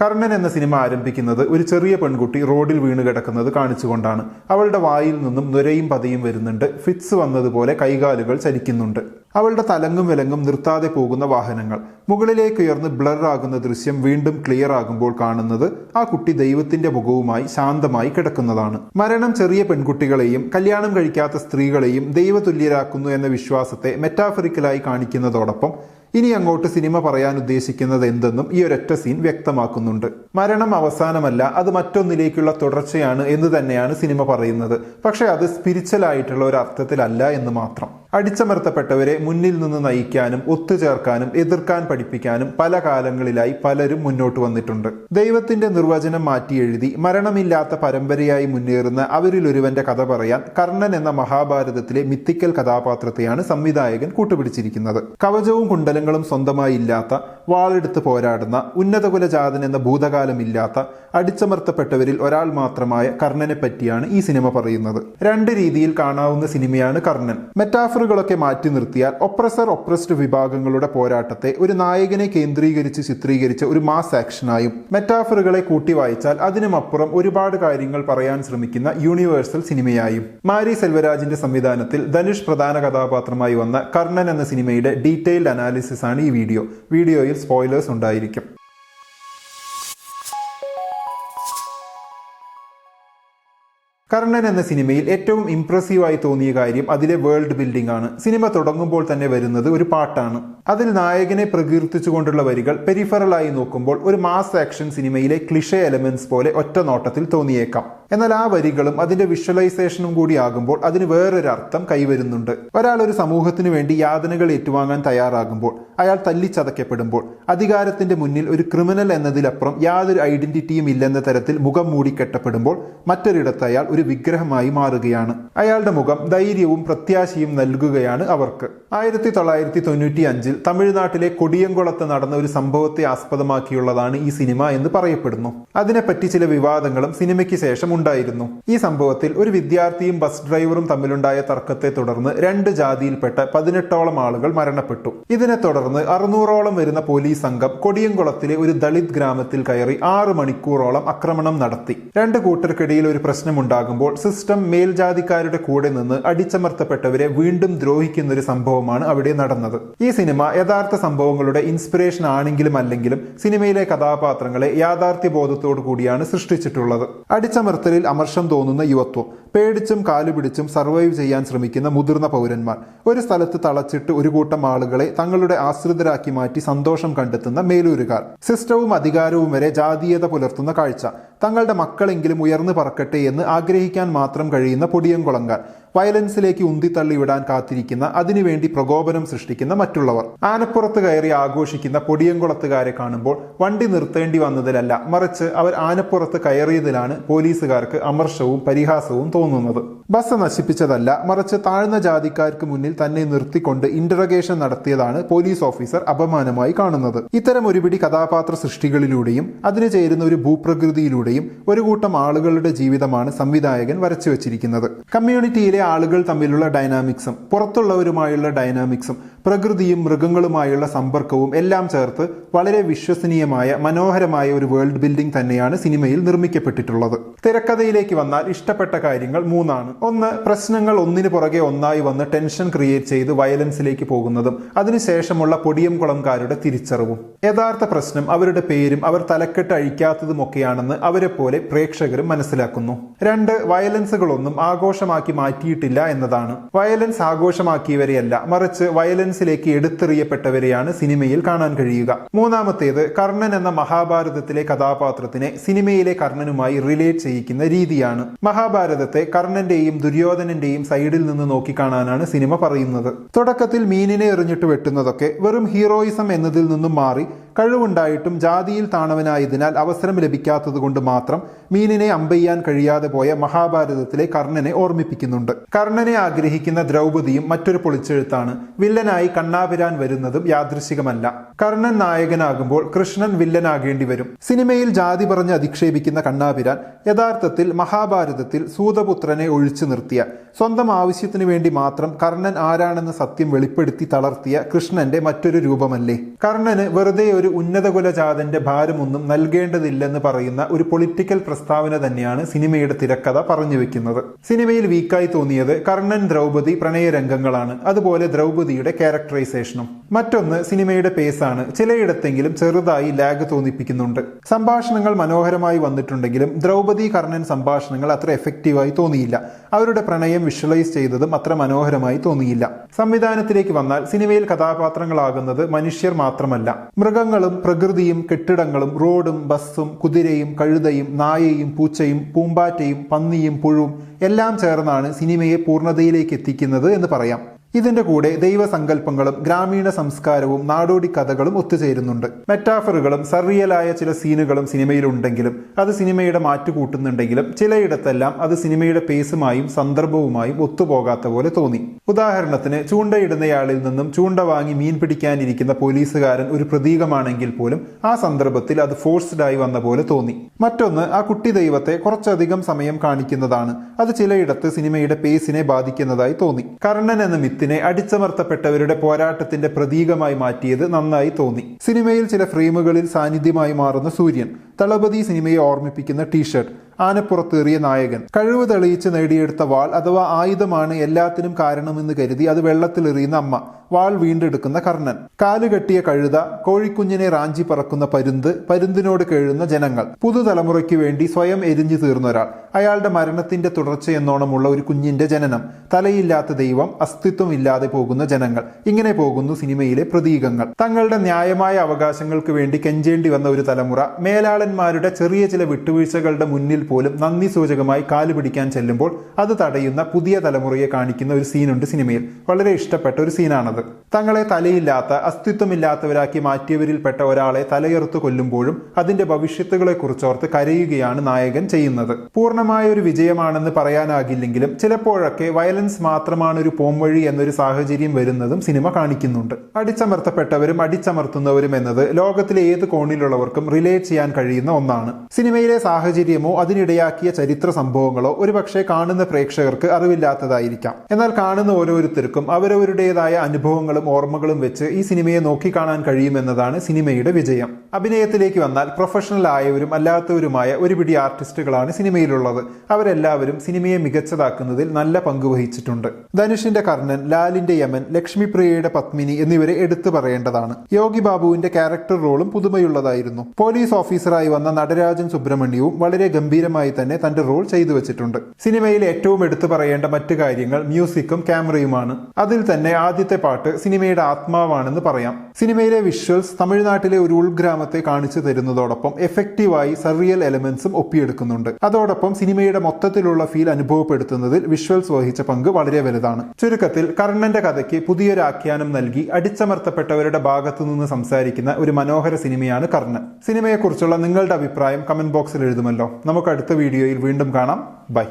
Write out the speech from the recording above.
കർണൻ എന്ന സിനിമ ആരംഭിക്കുന്നത് ഒരു ചെറിയ പെൺകുട്ടി റോഡിൽ വീണ് കിടക്കുന്നത് കാണിച്ചുകൊണ്ടാണ്. അവളുടെ വായിൽ നിന്നും നുരയും പതയും വരുന്നുണ്ട്. ഫിറ്റ്സ് വന്നതുപോലെ കൈകാലുകൾ ചലിക്കുന്നുണ്ട്. അവളുടെ തലങ്ങും വിലങ്ങും നിർത്താതെ പോകുന്ന വാഹനങ്ങൾ. മുകളിലേക്ക് ഉയർന്ന് ബ്ലർ ആകുന്ന ദൃശ്യം വീണ്ടും ക്ലിയർ ആകുമ്പോൾ കാണുന്നത് ആ കുട്ടി ദൈവത്തിന്റെ മുഖവുമായി ശാന്തമായി കിടക്കുന്നതാണ്. മരണം ചെറിയ പെൺകുട്ടികളെയും കല്യാണം കഴിക്കാത്ത സ്ത്രീകളെയും ദൈവതുല്യരാക്കുന്നു എന്ന വിശ്വാസത്തെ മെറ്റാഫറിക്കലായി കാണിക്കുന്നതോടൊപ്പം ഇനി അങ്ങോട്ട് സിനിമ പറയാൻ ഉദ്ദേശിക്കുന്നത് എന്തെന്നും ഈ ഒരൊറ്റ സീൻ വ്യക്തമാക്കുന്നുണ്ട്. മരണം അവസാനമല്ല, അത് മറ്റൊന്നിലേക്കുള്ള തുടർച്ചയാണ് എന്ന് തന്നെയാണ് സിനിമ പറയുന്നത്. പക്ഷെ അത് സ്പിരിച്വൽ ആയിട്ടുള്ള ഒരു അർത്ഥത്തിലല്ല എന്ന് മാത്രം. അടിച്ചമർത്തപ്പെട്ടവരെ മുന്നിൽ നിന്ന് നയിക്കാനും ഒത്തുചേർക്കാനും എതിർക്കാൻ പഠിപ്പിക്കാനും പല കാലങ്ങളിലായി പലരും മുന്നോട്ട് വന്നിട്ടുണ്ട്. ദൈവത്തിന്റെ നിർവചനം മാറ്റി എഴുതി മരണമില്ലാത്ത പരമ്പരയായി മുന്നേറുന്ന അവരിലൊരുവന്റെ കഥ പറയാൻ കർണൻ എന്ന മഹാഭാരതത്തിലെ മിത്തിക്കൽ കഥാപാത്രത്തെയാണ് സംവിധായകൻ കൂട്ടുപിടിച്ചിരിക്കുന്നത്. കവചവും കുണ്ടലങ്ങളും സ്വന്തമായി ഇല്ലാത്ത, വാളെടുത്ത് പോരാടുന്ന, ഉന്നതകുലജാതൻ എന്ന ഭൂതകാലമില്ലാത്ത, അടിച്ചമർത്തപ്പെട്ടവരിൽ ഒരാൾ മാത്രമായ കർണനെ പറ്റിയാണ് ഈ സിനിമ പറയുന്നത്. രണ്ട് രീതിയിൽ കാണാവുന്ന സിനിമയാണ് കർണൻ. മെറ്റാഫറുകളൊക്കെ മാറ്റി നിർത്തിയാൽ ഒപ്രസർ ഒപ്രസ്ഡ് വിഭാഗങ്ങളുടെ പോരാട്ടത്തെ ഒരു നായകനെ കേന്ദ്രീകരിച്ച് ചിത്രീകരിച്ച ഒരു മാസ് ആക്ഷനായും, മെറ്റാഫറുകളെ കൂട്ടി വായിച്ചാൽ അതിനുമപ്പുറം ഒരുപാട് കാര്യങ്ങൾ പറയാൻ ശ്രമിക്കുന്ന യൂണിവേഴ്സൽ സിനിമയായും. മാരി സെൽവരാജിന്റെ സംവിധാനത്തിൽ ധനുഷ് പ്രധാന കഥാപാത്രമായി വന്ന കർണൻ എന്ന സിനിമയുടെ ഡീറ്റെയിൽഡ് അനാലിസിസ് ആണ് ഈ വീഡിയോ. വീഡിയോയിൽ സ്പോയിലേഴ്സ് ഉണ്ടായിരിക്കും. കർണൻ എന്ന സിനിമയിൽ ഏറ്റവും ഇംപ്രസീവായി തോന്നിയ കാര്യം അതിലെ വേൾഡ് ബിൽഡിംഗ് ആണ്. സിനിമ തുടങ്ങുമ്പോൾ തന്നെ വരുന്നത് ഒരു പാട്ടാണ്. അതിൽ നായകനെ പ്രകീർത്തിച്ചുകൊണ്ടുള്ള വരികൾ പെരിഫറലായി നോക്കുമ്പോൾ ഒരു മാസ് ആക്ഷൻ സിനിമയിലെ ക്ലിഷേ എലമെന്റ്സ് പോലെ ഒറ്റ നോട്ടത്തിൽ തോന്നിയേക്കാം. എന്നാൽ ആ വരികളും അതിന്റെ വിഷ്വലൈസേഷനും കൂടി ആകുമ്പോൾ അതിന് വേറൊരു അർത്ഥം കൈവരുന്നുണ്ട്. ഒരാൾ ഒരു സമൂഹത്തിനു വേണ്ടി യാതനകൾ ഏറ്റുവാങ്ങാൻ തയ്യാറാകുമ്പോൾ, അയാൾ തല്ലിച്ചതയ്ക്കപ്പെടുമ്പോൾ, അധികാരത്തിന്റെ മുന്നിൽ ഒരു ക്രിമിനൽ എന്നതിലപ്പുറം യാതൊരു ഐഡന്റിറ്റിയും ഇല്ലെന്ന തരത്തിൽ മുഖം മൂടിക്കെട്ടപ്പെടുമ്പോൾ മറ്റൊരിടത്ത് അയാൾ ഒരു വിഗ്രഹമായി മാറുകയാണ്. അയാളുടെ മുഖം ധൈര്യവും പ്രത്യാശയും നൽകുകയാണ് അവർക്ക്. 1995 തമിഴ്നാട്ടിലെ കൊടിയംകുളത്ത് നടന്ന ഒരു സംഭവത്തെ ആസ്പദമാക്കിയുള്ളതാണ് ഈ സിനിമ എന്ന് പറയപ്പെടുന്നു. അതിനെപ്പറ്റി ചില വിവാദങ്ങളും സിനിമയ്ക്ക് ശേഷം ഉണ്ടായിരുന്നു. ഈ സംഭവത്തിൽ ഒരു വിദ്യാർത്ഥിയും ബസ് ഡ്രൈവറും തമ്മിലുണ്ടായ തർക്കത്തെ തുടർന്ന് രണ്ട് ജാതിയിൽപ്പെട്ട 18ഓളം ആളുകൾ മരണപ്പെട്ടു. ഇതിനെ തുടർന്ന് 600ഓളം വരുന്ന പോലീസ് സംഘം കൊടിയംകുളത്തിലെ ഒരു ദളിത് ഗ്രാമത്തിൽ കയറി 6 മണിക്കൂറോളം ആക്രമണം നടത്തി. രണ്ട് കൂട്ടർക്കിടയിൽ ഒരു പ്രശ്നമുണ്ടാകുമ്പോൾ സിസ്റ്റം മേൽജാതിക്കാരുടെ കൂടെ നിന്ന് അടിച്ചമർത്തപ്പെട്ടവരെ വീണ്ടും ദ്രോഹിക്കുന്നൊരു സംഭവമാണ് അവിടെ നടന്നത്. ഈ സിനിമ യഥാർത്ഥ സംഭവങ്ങളുടെ ഇൻസ്പിറേഷൻ ആണെങ്കിലും അല്ലെങ്കിലും സിനിമയിലെ കഥാപാത്രങ്ങളെ യാഥാർത്ഥ്യ ബോധത്തോടു കൂടിയാണ് സൃഷ്ടിച്ചിട്ടുള്ളത്. അടിച്ചമർത്തലിൽ അമർഷം തോന്നുന്ന യുവത്വം, പേടിച്ചും കാലുപിടിച്ചും സർവൈവ് ചെയ്യാൻ ശ്രമിക്കുന്ന മുതിർന്ന പൗരന്മാർ, ഒരു സ്ഥലത്ത് തളച്ചിട്ട് ഒരു കൂട്ടം ആളുകളെ തങ്ങളുടെ ആശ്രിതരാക്കി മാറ്റി സന്തോഷം കണ്ടെത്തുന്ന മേലൂരുകാർ, സിസ്റ്റവും അധികാരവും വരെ ജാതീയത പുലർത്തുന്ന കാഴ്ച, തങ്ങളുടെ മക്കളെങ്കിലും ഉയർന്നു പറക്കട്ടെ എന്ന് ആഗ്രഹിക്കാൻ മാത്രം കഴിയുന്ന പൊടിയംകുളങ്കാർ, വയലൻസിലേക്ക് ഉന്തിത്തള്ളി വിടാൻ കാത്തിരിക്കുന്ന, അതിനുവേണ്ടി പ്രകോപനം സൃഷ്ടിക്കുന്ന മറ്റുള്ളവർ. ആനപ്പുറത്ത് കയറി ആഘോഷിക്കുന്ന പൊടിയംകുളത്തുകാരെ കാണുമ്പോൾ വണ്ടി നിർത്തേണ്ടി വന്നതിലല്ല, മറിച്ച് അവർ ആനപ്പുറത്ത് കയറിയതിലാണ് പോലീസുകാർക്ക് അമർഷവും പരിഹാസവും തോന്നുന്നത്. ബസ് നശിപ്പിച്ചതല്ല, മറിച്ച് താഴ്ന്ന ജാതിക്കാർക്ക് മുന്നിൽ തന്നെ നിർത്തിക്കൊണ്ട് ഇന്ററഗേഷൻ നടത്തിയതാണ് പോലീസ് ഓഫീസർ അപമാനമായി കാണുന്നത്. ഇത്തരം ഒരുപിടി കഥാപാത്ര സൃഷ്ടികളിലൂടെയും അതിന് ചേരുന്ന ഒരു ഭൂപ്രകൃതിയിലൂടെയും ഒരു കൂട്ടം ആളുകളുടെ ജീവിതമാണ് സംവിധായകൻ വരച്ചു വച്ചിരിക്കുന്നത്. കമ്മ്യൂണിറ്റിയിലെ ആളുകൾ തമ്മിലുള്ള ഡൈനാമിക്സും പുറത്തുള്ളവരുമായുള്ള ഡൈനാമിക്സും പ്രകൃതിയും മൃഗങ്ങളുമായുള്ള സമ്പർക്കവും എല്ലാം ചേർത്ത് വളരെ വിശ്വസനീയമായ മനോഹരമായ ഒരു വേൾഡ് ബിൽഡിംഗ് തന്നെയാണ് സിനിമയിൽ നിർമ്മിക്കപ്പെട്ടിട്ടുള്ളത്. തിരക്കഥയിലേക്ക് വന്നാൽ ഇഷ്ടപ്പെട്ട കാര്യങ്ങൾ 3 ഒന്ന്, പ്രശ്നങ്ങൾ ഒന്നിനു പുറകെ ഒന്നായി വന്ന് ടെൻഷൻ ക്രിയേറ്റ് ചെയ്ത് വയലൻസിലേക്ക് പോകുന്നതും അതിനുശേഷമുള്ള പൊടിയംകുളംകാരുടെ തിരിച്ചറിവും. യഥാർത്ഥ പ്രശ്നം അവരുടെ പേരും അവർ തലക്കെട്ട് അഴിക്കാത്തതുമൊക്കെയാണെന്ന് അവരെ പോലെ പ്രേക്ഷകരും മനസ്സിലാക്കുന്നു. 2, വയലൻസുകളൊന്നും ആഘോഷമാക്കി മാറ്റിയിട്ടില്ല എന്നതാണ്. വയലൻസ് ആഘോഷമാക്കിയവരെയല്ല, മറിച്ച് വയലൻസിലേക്ക് എടുത്തെറിയപ്പെട്ടവരെയാണ് സിനിമയിൽ കാണാൻ കഴിയുക. 3, കർണൻ എന്ന മഹാഭാരതത്തിലെ കഥാപാത്രത്തിനെ സിനിമയിലെ കർണനുമായി റിലേറ്റ് ചെയ്യിക്കുന്ന രീതിയാണ്. മഹാഭാരതത്തെ കർണന്റെയും ദുര്യോധനന്റെയും സൈഡിൽ നിന്ന് നോക്കിക്കാണാനാണ് സിനിമ പറയുന്നത്. തുടക്കത്തിൽ മീനിനെ എറിഞ്ഞിട്ട് വെട്ടുന്നതൊക്കെ വെറും ഹീറോയിസം എന്നതിൽ നിന്നും മാറി കഴിവുണ്ടായിട്ടും ജാതിയിൽ താണവനായതിനാൽ അവസരം ലഭിക്കാത്തത് കൊണ്ട് മാത്രം മീനിനെ അമ്പെയ്യാൻ കഴിയാതെ പോയ മഹാഭാരതത്തിലെ കർണനെ ഓർമ്മിപ്പിക്കുന്നുണ്ട്. കർണനെ ആഗ്രഹിക്കുന്ന ദ്രൗപദിയും മറ്റൊരു പൊളിച്ചെഴുത്താണ്. വില്ലനായി വില്ലനായി കണ്ണാപിരാൻ വരുന്നതും യാദൃശികമല്ല. കർണൻ നായകനാകുമ്പോൾ കൃഷ്ണൻ വില്ലനാകേണ്ടി വരും. സിനിമയിൽ ജാതി പറഞ്ഞ് അധിക്ഷേപിക്കുന്ന കണ്ണാപിരാൻ യഥാർത്ഥത്തിൽ മഹാഭാരതത്തിൽ സൂതപുത്രനെ ഒഴിച്ചു നിർത്തിയ, സ്വന്തം ആവശ്യത്തിനു വേണ്ടി മാത്രം കർണൻ ആരാണെന്ന സത്യം വെളിപ്പെടുത്തി തളർത്തിയ കൃഷ്ണന്റെ മറ്റൊരു രൂപമല്ലേ? കർണന് വെറുതെ ഒരു ഉന്നതകുലജാതന്റെ ഭാരമൊന്നും നൽകേണ്ടതില്ലെന്ന് പറയുന്ന ഒരു പൊളിറ്റിക്കൽ പ്രസ്താവന തന്നെയാണ് സിനിമയുടെ തിരക്കഥ പറഞ്ഞു വെക്കുന്നത്. സിനിമയിൽ വീക്കായി തോന്നിയത് കർണൻ ദ്രൗപദി പ്രണയരംഗങ്ങളാണ്, അതുപോലെ ദ്രൗപദിയുടെ ക്യാരക്ടറൈസേഷനും. മറ്റൊന്ന് സിനിമയുടെ പേസാണ്. ചിലയിടത്തെങ്കിലും ചെറുതായി ലാഗ് തോന്നിപ്പിക്കുന്നുണ്ട്. സംഭാഷണങ്ങൾ മനോഹരമായി വന്നിട്ടുണ്ടെങ്കിലും ദ്രൗപദി കർണൻ സംഭാഷണങ്ങൾ അത്ര എഫക്റ്റീവായി തോന്നിയില്ല. അവരുടെ പ്രണയം വിഷ്വലൈസ് ചെയ്തതും അത്ര മനോഹരമായി തോന്നിയില്ല. സംവിധാനത്തിലേക്ക് വന്നാൽ സിനിമയിൽ കഥാപാത്രങ്ങളാകുന്നത് മനുഷ്യർ മാത്രമല്ല, മൃഗങ്ങളും പ്രകൃതിയും കെട്ടിടങ്ങളും റോഡും ബസ്സും കുതിരയും കഴുതയും നായയും പൂച്ചയും പൂമ്പാറ്റയും പന്നിയും പുഴുവും എല്ലാം ചേർന്നാണ് സിനിമയെ പൂർണ്ണതയിലേക്ക് എത്തിക്കുന്നത് എന്ന് പറയാം. ഇതിന്റെ കൂടെ ദൈവസങ്കല്പങ്ങളും ഗ്രാമീണ സംസ്കാരവും നാടോടി കഥകളും ഒത്തുചേരുന്നുണ്ട്. മെറ്റാഫറുകളും സർറിയലായ ചില സീനുകളും സിനിമയിലുണ്ടെങ്കിലും അത് സിനിമയുടെ മാറ്റുകൂട്ടുന്നുണ്ടെങ്കിലും ചിലയിടത്തെല്ലാം അത് സിനിമയുടെ പേസുമായും സന്ദർഭവുമായും ഒത്തുപോകാത്ത പോലെ തോന്നി. ഉദാഹരണത്തിന് ചൂണ്ടയിടുന്നയാളിൽ നിന്നും ചൂണ്ട വാങ്ങി മീൻ പിടിക്കാനിരിക്കുന്ന പോലീസുകാരൻ ഒരു പ്രതീകമാണെങ്കിൽ പോലും ആ സന്ദർഭത്തിൽ അത് ഫോഴ്സ്ഡായി വന്ന പോലെ തോന്നി. മറ്റൊന്ന്, ആ കുട്ടി ദൈവത്തെ കുറച്ചധികം സമയം കാണിക്കുന്നതാണ്. അത് ചിലയിടത്ത് സിനിമയുടെ പേസിനെ ബാധിക്കുന്നതായി തോന്നി. കർണൻ എന്ന മിത്തിനെ അടിച്ചമർത്തപ്പെട്ടവരുടെ പോരാട്ടത്തിന്റെ പ്രതീകമായി മാറ്റിയത് നന്നായി തോന്നി. സിനിമയിൽ ചില ഫ്രെയിമുകളിൽ സാന്നിധ്യമായി മാറുന്ന സൂര്യൻ, തളപതി സിനിമയെ ഓർമ്മിപ്പിക്കുന്ന ടീഷർട്ട്, ആനപ്പുറത്തേറിയ നായകൻ, കഴിവ് തെളിയിച്ച് നേടിയെടുത്ത വാൾ അഥവാ ആയുധമാണ് എല്ലാത്തിനും കാരണമെന്ന് കരുതി അത് വെള്ളത്തിലെറിയുന്ന അമ്മ, വാൾ വീണ്ടെടുക്കുന്ന കർണൻ, കാലുകെട്ടിയ കഴുത, കോഴിക്കുഞ്ഞിനെ റാഞ്ചി പറക്കുന്ന പരുന്ത്, പരുന്തിനോട് കേഴുന്ന ജനങ്ങൾ, പുതുതലമുറയ്ക്ക് വേണ്ടി സ്വയം എരിഞ്ഞു തീർന്ന ഒരാൾ, അയാളുടെ മരണത്തിന്റെ തുടർച്ചയെന്നോണമുള്ള ഒരു കുഞ്ഞിന്റെ ജനനം, തലയില്ലാത്ത ദൈവം, അസ്തിത്വം ഇല്ലാതെ പോകുന്ന ജനങ്ങൾ. ഇങ്ങനെ പോകുന്നു സിനിമയിലെ പ്രതീകങ്ങൾ. തങ്ങളുടെ ന്യായമായ അവകാശങ്ങൾക്ക് വേണ്ടി കെഞ്ചേണ്ടി വന്ന ഒരു തലമുറ മേലാളന്മാരുടെ ചെറിയ ചില വിട്ടുവീഴ്ചകളുടെ മുന്നിൽ പോലും നന്ദി സൂചകമായി കാല് പിടിക്കാൻ ചെല്ലുമ്പോൾ അത് തടയുന്ന പുതിയ തലമുറയെ കാണിക്കുന്ന ഒരു സീനുണ്ട് സിനിമയിൽ. വളരെ ഇഷ്ടപ്പെട്ട ഒരു സീനാണത്. തങ്ങളെ തലയില്ലാത്ത അസ്തിത്വമില്ലാത്തവരാക്കി മാറ്റിയവരിൽപ്പെട്ട ഒരാളെ തലയെറുത്ത് കൊല്ലുമ്പോഴും അതിന്റെ ഭവിഷ്യത്തുകളെ കുറിച്ചോർത്ത് കരയുകയാണ് നായകൻ ചെയ്യുന്നത്. പൂർണ്ണമായ ഒരു വിജയമാണെന്ന് പറയാനാകില്ലെങ്കിലും ചിലപ്പോഴൊക്കെ വയലൻസ് മാത്രമാണ് ഒരു പോംവഴി എന്നൊരു സാഹചര്യം വരുന്നതും സിനിമ കാണിക്കുന്നുണ്ട്. അടിച്ചമർത്തപ്പെട്ടവരും അടിച്ചമർത്തുന്നവരും എന്നത് ലോകത്തിലെ ഏത് കോണിലുള്ളവർക്കും റിലേറ്റ് ചെയ്യാൻ കഴിയുന്ന ഒന്നാണ്. സിനിമയിലെ സാഹചര്യമോ അതിനിടയാക്കിയ ചരിത്ര സംഭവങ്ങളോ ഒരുപക്ഷെ കാണുന്ന പ്രേക്ഷകർക്ക് അറിവില്ലാത്തതായിരിക്കാം. എന്നാൽ കാണുന്ന ഓരോരുത്തർക്കും അവരവരുടേതായ അനുഭവങ്ങളും ഓർമ്മകളും വെച്ച് ഈ സിനിമയെ നോക്കിക്കാണാൻ കഴിയുമെന്നതാണ് സിനിമയുടെ വിജയം. അഭിനയത്തിലേക്ക് വന്നാൽ പ്രൊഫഷണൽ ആയവരും അല്ലാത്തവരുമായ ഒരു പിടി ആർട്ടിസ്റ്റുകളാണ് സിനിമയിലുള്ളത്. അവരെല്ലാവരും സിനിമയെ മികച്ചതാക്കുന്നതിൽ നല്ല പങ്കുവഹിച്ചിട്ടുണ്ട്. ധനുഷിന്റെ കർണൻ, ലാലിന്റെ യമൻ, ലക്ഷ്മിപ്രിയയുടെ പത്മിനി എന്നിവരെ എടുത്തു പറയേണ്ടതാണ്. യോഗി ബാബുവിന്റെ ക്യാരക്ടർ റോളും പുതുമയുള്ളതായിരുന്നു. പോലീസ് ഓഫീസറായി വന്ന നടരാജൻ സുബ്രഹ്മണ്യവും വളരെ ഗംഭീരമായി തന്നെ തന്റെ റോൾ ചെയ്തു വെച്ചിട്ടുണ്ട്. സിനിമയിൽ ഏറ്റവും എടുത്തു പറയേണ്ട മറ്റു കാര്യങ്ങൾ മ്യൂസിക്കും ക്യാമറയുമാണ്. അതിൽ തന്നെ ആദ്യത്തെ പാട്ട് സിനിമയുടെ ആത്മാവാണെന്ന് പറയാം. സിനിമയിലെ വിഷ്വൽസ് തമിഴ്നാട്ടിലെ ഒരു ഉൾഗ്രാമത്തെ കാണിച്ചു തരുന്നതോടൊപ്പം എഫക്റ്റീവായി സർറിയൽ എലമെന്റ്സും ഒപ്പിയെടുക്കുന്നുണ്ട്. അതോടൊപ്പം സിനിമയുടെ മൊത്തത്തിലുള്ള ഫീൽ അനുഭവപ്പെടുത്തുന്നതിൽ വിഷ്വൽസ് വഹിച്ച പങ്ക് വളരെ വലുതാണ്. ചുരുക്കത്തിൽ കർണന്റെ കഥയ്ക്ക് പുതിയൊരു ആഖ്യാനം നൽകി അടിച്ചമർത്തപ്പെട്ടവരുടെ ഭാഗത്തു നിന്ന് സംസാരിക്കുന്ന ഒരു മനോഹര സിനിമയാണ് കർണൻ. സിനിമയെക്കുറിച്ചുള്ള നിങ്ങളുടെ അഭിപ്രായം കമന്റ് ബോക്സിൽ എഴുതുമല്ലോ. നമുക്ക് അടുത്ത വീഡിയോയിൽ വീണ്ടും കാണാം. ബൈ.